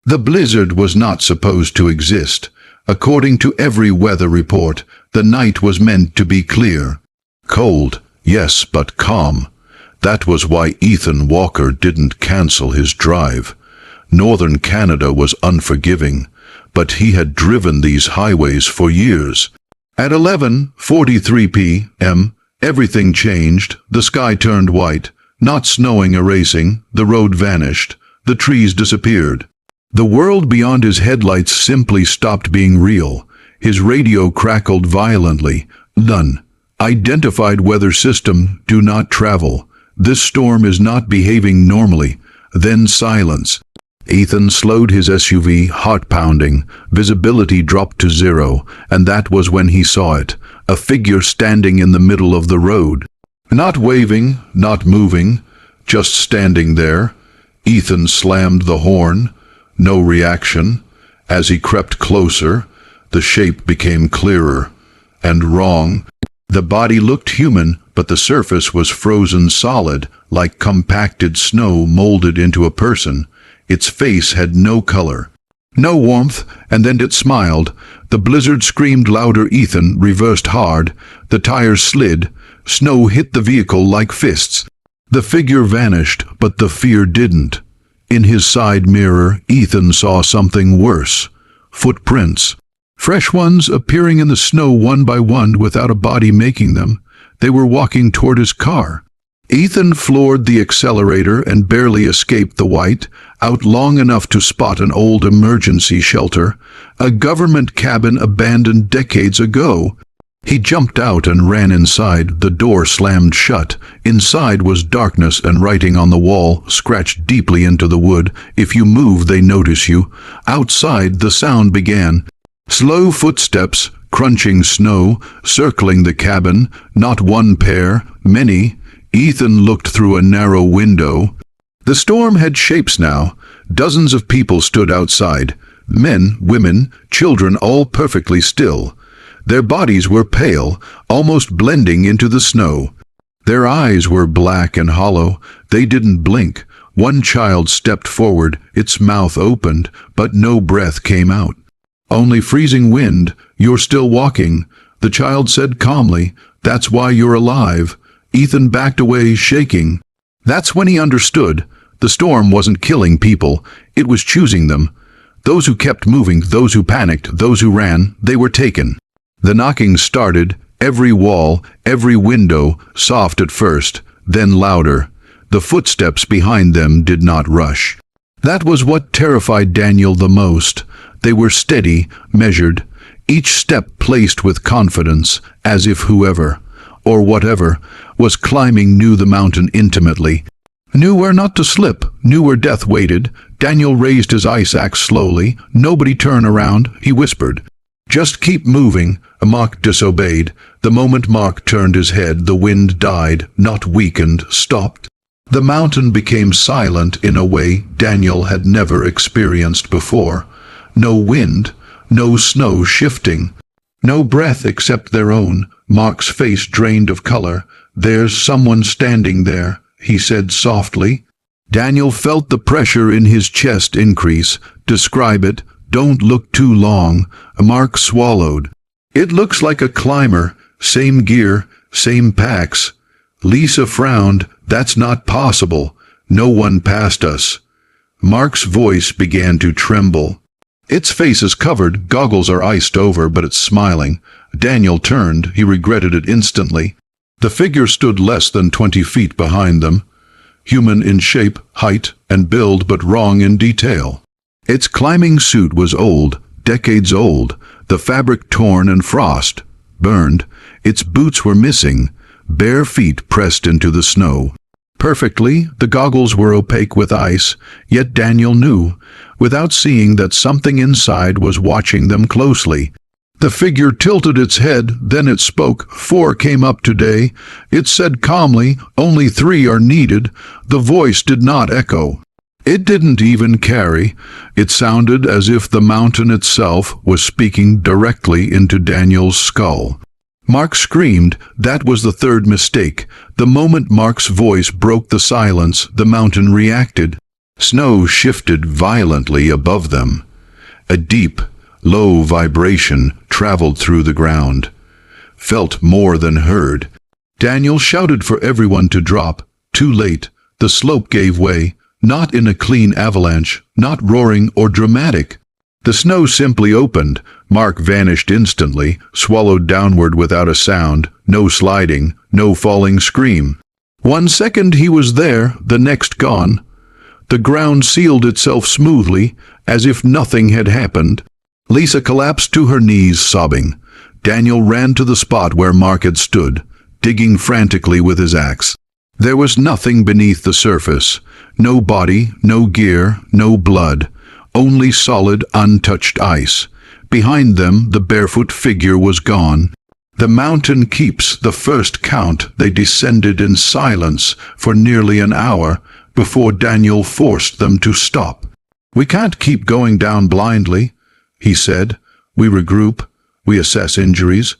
The blizzard was not supposed to exist. According to every weather report, the night was meant to be clear. Cold, yes, but calm. That was why Ethan Walker didn't cancel his drive. Northern Canada was unforgiving, but he had driven these highways for years. At 11:43 p.m., everything changed. The sky turned white. Not snowing, erasing. The road vanished. The trees disappeared. The world beyond his headlights simply stopped being real. His radio crackled violently. None. Identified weather system, do not travel. This storm is not behaving normally. Then silence. Ethan slowed his SUV, heart pounding. Visibility dropped to 0, and that was when he saw it. A figure standing in the middle of the road. Not waving, not moving, just standing there. Ethan slammed the horn. No reaction. As he crept closer, the shape became clearer and wrong. The body looked human, but the surface was frozen solid, like compacted snow molded into a person. Its face had no color, no warmth, and then it smiled. The blizzard screamed louder. Ethan reversed hard. The tires slid. Snow hit the vehicle like fists. The figure vanished, but the fear didn't. In his side mirror, Ethan saw something worse. Footprints. Fresh ones appearing in the snow one by one without a body making them. They were walking toward his car. Ethan floored the accelerator and barely escaped the white, out long enough to spot an old emergency shelter, a government cabin abandoned decades ago. He jumped out and ran inside. The door slammed shut. Inside was darkness and writing on the wall, scratched deeply into the wood. If you move, they notice you. Outside, the sound began. Slow footsteps, crunching snow, circling the cabin. Not one pair, many. Ethan looked through a narrow window. The storm had shapes now. Dozens of people stood outside. Men, women, children, all perfectly still. Their bodies were pale, almost blending into the snow. Their eyes were black and hollow. They didn't blink. One child stepped forward, its mouth opened, but no breath came out. Only freezing wind. You're still walking, the child said calmly. That's why you're alive. Ethan backed away, shaking. That's when he understood. The storm wasn't killing people. It was choosing them. Those who kept moving, those who panicked, those who ran, they were taken. The knocking started, every wall, every window, soft at first, then louder. The footsteps behind them did not rush. That was what terrified Daniel the most. They were steady, measured, each step placed with confidence, as if whoever, or whatever, was climbing knew the mountain intimately. Knew where not to slip, knew where death waited. Daniel raised his ice axe slowly. Nobody turn around, he whispered. Just keep moving. Mark disobeyed. The moment Mark turned his head, the wind died, not weakened, stopped. The mountain became silent in a way Daniel had never experienced before. No wind, no snow shifting, no breath except their own. Mark's face drained of color. There's someone standing there, he said softly. Daniel felt the pressure in his chest increase. Describe it. Don't look too long. Mark swallowed. It looks like a climber. Same gear, same packs. Lisa frowned. That's not possible. No one passed us. Mark's voice began to tremble. Its face is covered, goggles are iced over, but it's smiling. Daniel turned. He regretted it instantly. The figure stood less than 20 feet behind them. Human in shape, height, and build, but wrong in detail. Its climbing suit was old, decades old, the fabric torn and frost, burned. Its boots were missing, bare feet pressed into the snow. Perfectly, the goggles were opaque with ice, yet Daniel knew, without seeing, that something inside was watching them closely. The figure tilted its head, then it spoke. 4 came up today. It said calmly, only 3 are needed. The voice did not echo. It didn't even carry. It sounded as if the mountain itself was speaking directly into Daniel's skull. Mark screamed. That was the third mistake. The moment Mark's voice broke the silence, the mountain reacted. Snow shifted violently above them. A deep, low vibration traveled through the ground. Felt more than heard. Daniel shouted for everyone to drop. Too late. The slope gave way, not in a clean avalanche, not roaring or dramatic. The snow simply opened. Mark vanished instantly, swallowed downward without a sound, no sliding, no falling scream. 1 second he was there, the next gone. The ground sealed itself smoothly, as if nothing had happened. Lisa collapsed to her knees, sobbing. Daniel ran to the spot where Mark had stood, digging frantically with his axe. There was nothing beneath the surface. No body, no gear, no blood. Only solid, untouched ice. Behind them, the barefoot figure was gone. The mountain keeps the first count. They descended in silence for nearly an hour before Daniel forced them to stop. "We can't keep going down blindly," he said. "We regroup. We assess injuries."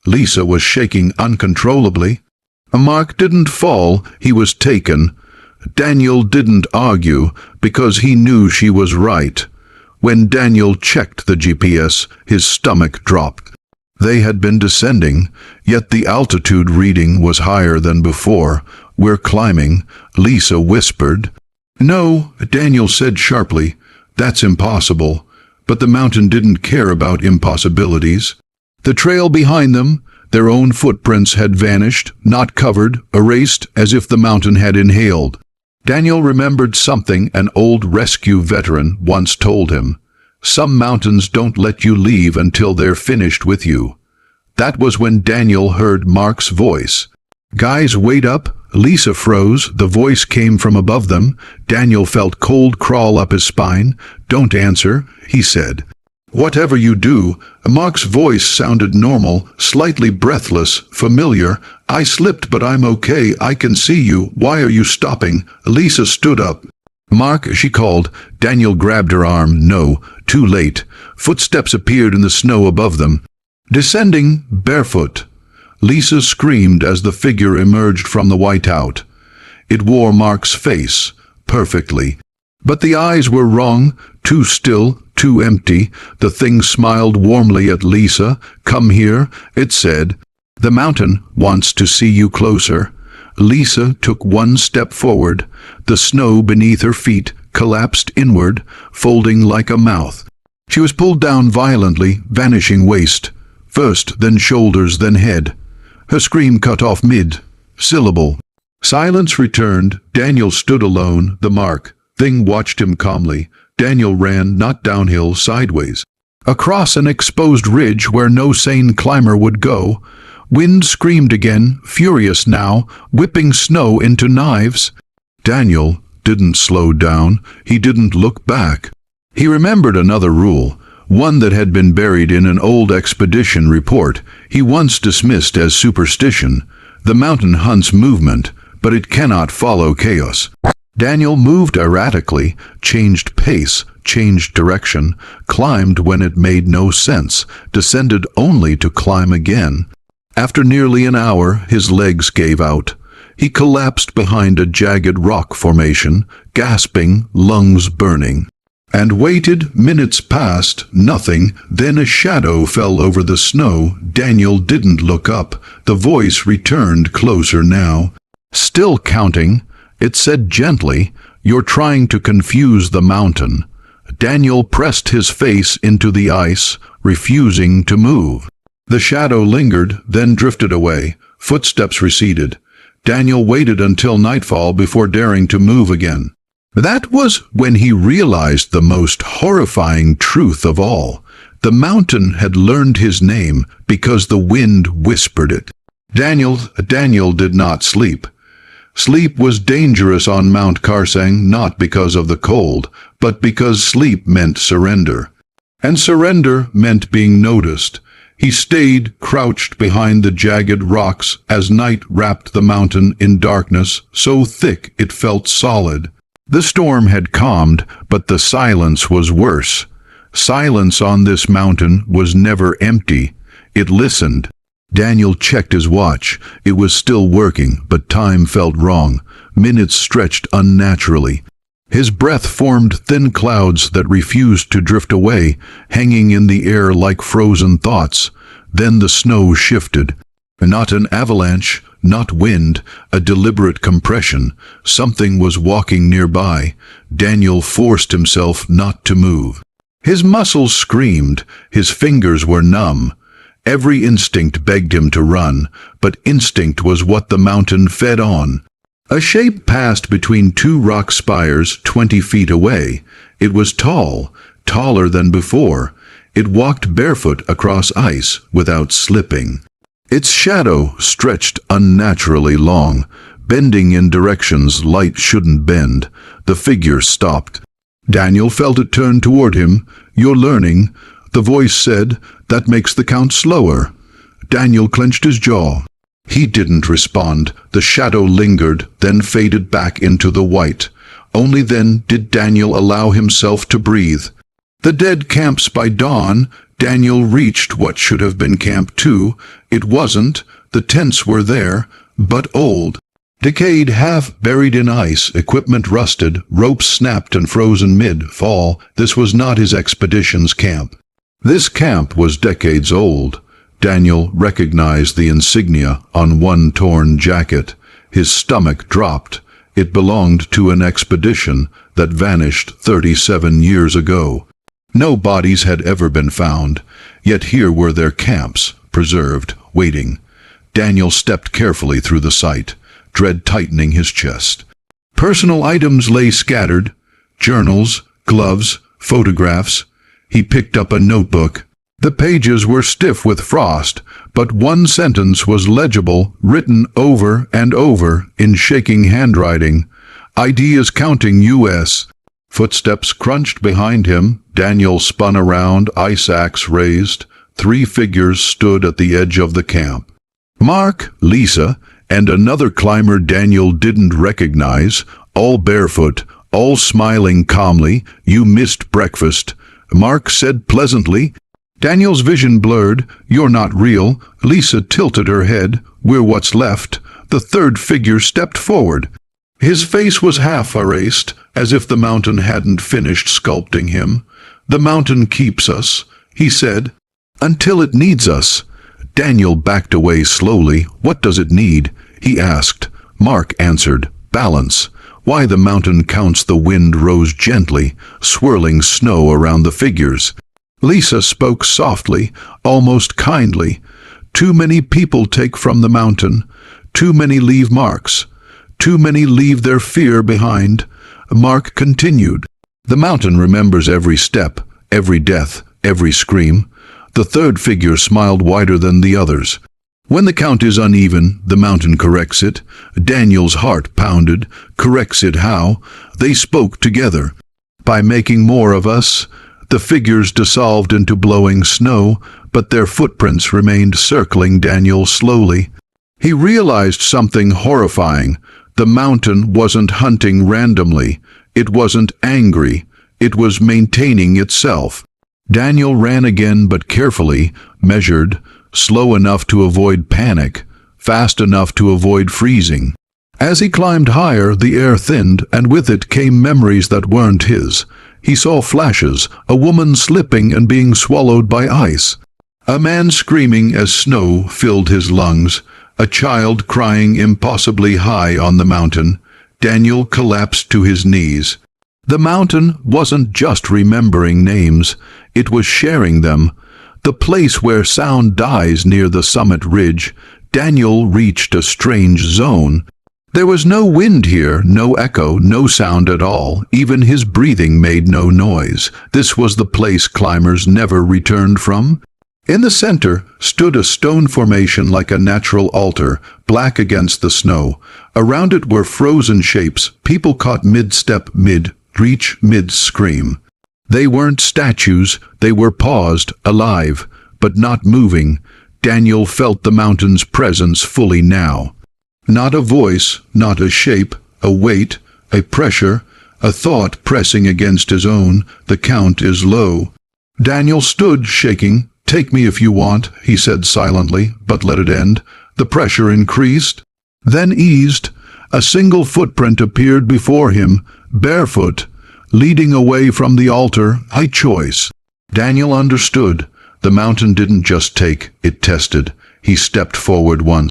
Lisa was shaking uncontrollably. Mark didn't fall, he was taken. Daniel didn't argue, because he knew she was right. When Daniel checked the GPS, his stomach dropped. They had been descending, yet the altitude reading was higher than before. "We're climbing," Lisa whispered. "No," Daniel said sharply. "That's impossible." But the mountain didn't care about impossibilities. The trail behind them, their own footprints had vanished, not covered, erased as if the mountain had inhaled. Daniel remembered something an old rescue veteran once told him. Some mountains don't let you leave until they're finished with you. That was when Daniel heard Mark's voice. "Guys, wait up." Lisa froze. The voice came from above them. Daniel felt cold crawl up his spine. "Don't answer," he said. "Whatever you do." Mark's voice sounded normal, slightly breathless, familiar. "I slipped, but I'm okay. I can see you. Why are you stopping?" Lisa stood up. "Mark," she called. Daniel grabbed her arm. No, too late. Footsteps appeared in the snow above them. Descending, barefoot. Lisa screamed as the figure emerged from the whiteout. It wore Mark's face, perfectly. But the eyes were wrong, too still, too empty. The thing smiled warmly at Lisa. "Come here," it said. "The mountain wants to see you closer." Lisa took one step forward. The snow beneath her feet collapsed inward, folding like a mouth. She was pulled down violently, vanishing waist. First, then shoulders, then head. Her scream cut off mid-syllable. Silence returned. Daniel stood alone, the Mark thing watched him calmly. Daniel ran, not downhill, sideways. Across an exposed ridge where no sane climber would go. Wind screamed again, furious now, whipping snow into knives. Daniel didn't slow down. He didn't look back. He remembered another rule, one that had been buried in an old expedition report he once dismissed as superstition. The mountain hunts movement, but it cannot follow chaos. Daniel moved erratically, changed pace, changed direction, climbed when it made no sense, descended only to climb again. After nearly an hour, his legs gave out. He collapsed behind a jagged rock formation, gasping, lungs burning. And waited. Minutes passed, nothing. Then a shadow fell over the snow. Daniel didn't look up. The voice returned closer now. Still counting, it said gently, "You're trying to confuse the mountain." Daniel pressed his face into the ice, refusing to move. The shadow lingered, then drifted away. Footsteps receded. Daniel waited until nightfall before daring to move again. That was when he realized the most horrifying truth of all. The mountain had learned his name because the wind whispered it. Daniel did not sleep. Sleep was dangerous on Mount Karsang, not because of the cold, but because sleep meant surrender. And surrender meant being noticed. He stayed crouched behind the jagged rocks as night wrapped the mountain in darkness, so thick it felt solid. The storm had calmed, but the silence was worse. Silence on this mountain was never empty. It listened. Daniel checked his watch. It was still working, but time felt wrong. Minutes stretched unnaturally. His breath formed thin clouds that refused to drift away, hanging in the air like frozen thoughts. Then the snow shifted. Not an avalanche, not wind, a deliberate compression. Something was walking nearby. Daniel forced himself not to move. His muscles screamed, his fingers were numb. Every instinct begged him to run, but instinct was what the mountain fed on. A shape passed between two rock spires 20 feet away. It was tall, taller than before. It walked barefoot across ice without slipping. Its shadow stretched unnaturally long, bending in directions light shouldn't bend. The figure stopped. Daniel felt it turn toward him. "You're learning," the voice said. "That makes the count slower." Daniel clenched his jaw. He didn't respond. The shadow lingered, then faded back into the white. Only then did Daniel allow himself to breathe. The dead camps by dawn. Daniel reached what should have been Camp 2. It wasn't. The tents were there, but old. Decayed, half buried in ice, equipment rusted, ropes snapped and frozen mid-fall. This was not his expedition's camp. This camp was decades old. Daniel recognized the insignia on one torn jacket. His stomach dropped. It belonged to an expedition that vanished 37 years ago. No bodies had ever been found, yet here were their camps, preserved, waiting. Daniel stepped carefully through the site, dread tightening his chest. Personal items lay scattered, journals, gloves, photographs. He picked up a notebook. The pages were stiff with frost, but one sentence was legible, written over and over in shaking handwriting. "Ideas counting U.S." Footsteps crunched behind him. Daniel spun around, ice axe raised. 3 figures stood at the edge of the camp. Mark, Lisa, and another climber Daniel didn't recognize, all barefoot, all smiling calmly. "You missed breakfast," Mark said pleasantly. Daniel's vision blurred. "You're not real." Lisa tilted her head. "We're what's left." The third figure stepped forward. His face was half erased, as if the mountain hadn't finished sculpting him. "The mountain keeps us," he said, "until it needs us." Daniel backed away slowly. "What does it need?" he asked. Mark answered, "Balance." Why the mountain counts. The wind rose gently, swirling snow around the figures. Lisa spoke softly, almost kindly. "Too many people take from the mountain. Too many leave marks. Too many leave their fear behind." Mark continued. "The mountain remembers every step, every death, every scream." The third figure smiled wider than the others. "When the count is uneven, the mountain corrects it." Daniel's heart pounded. "Corrects it how?" They spoke together. "By making more of us." The figures dissolved into blowing snow, but their footprints remained circling Daniel slowly. He realized something horrifying. The mountain wasn't hunting randomly. It wasn't angry. It was maintaining itself. Daniel ran again, but carefully, measured, slow enough to avoid panic, fast enough to avoid freezing. As he climbed higher, the air thinned, and with it came memories that weren't his. He saw flashes, a woman slipping and being swallowed by ice. A man screaming as snow filled his lungs. A child crying impossibly high on the mountain. Daniel collapsed to his knees. The mountain wasn't just remembering names. It was sharing them. The place where sound dies near the summit ridge. Daniel reached a strange zone. There was no wind here, no echo, no sound at all. Even his breathing made no noise. This was the place climbers never returned from. In the center stood a stone formation like a natural altar, black against the snow. Around it were frozen shapes, people caught mid-step, mid-reach, mid-scream. They weren't statues, they were paused, alive, but not moving. Daniel felt the mountain's presence fully now. Not a voice, not a shape, a weight, a pressure, a thought pressing against his own. The count is low. Daniel stood, shaking. "Take me if you want," he said silently, but let it end. The pressure increased, then eased. A single footprint appeared before him, barefoot, leading away from the altar, high choice. Daniel understood. The mountain didn't just take, it tested. He stepped forward once.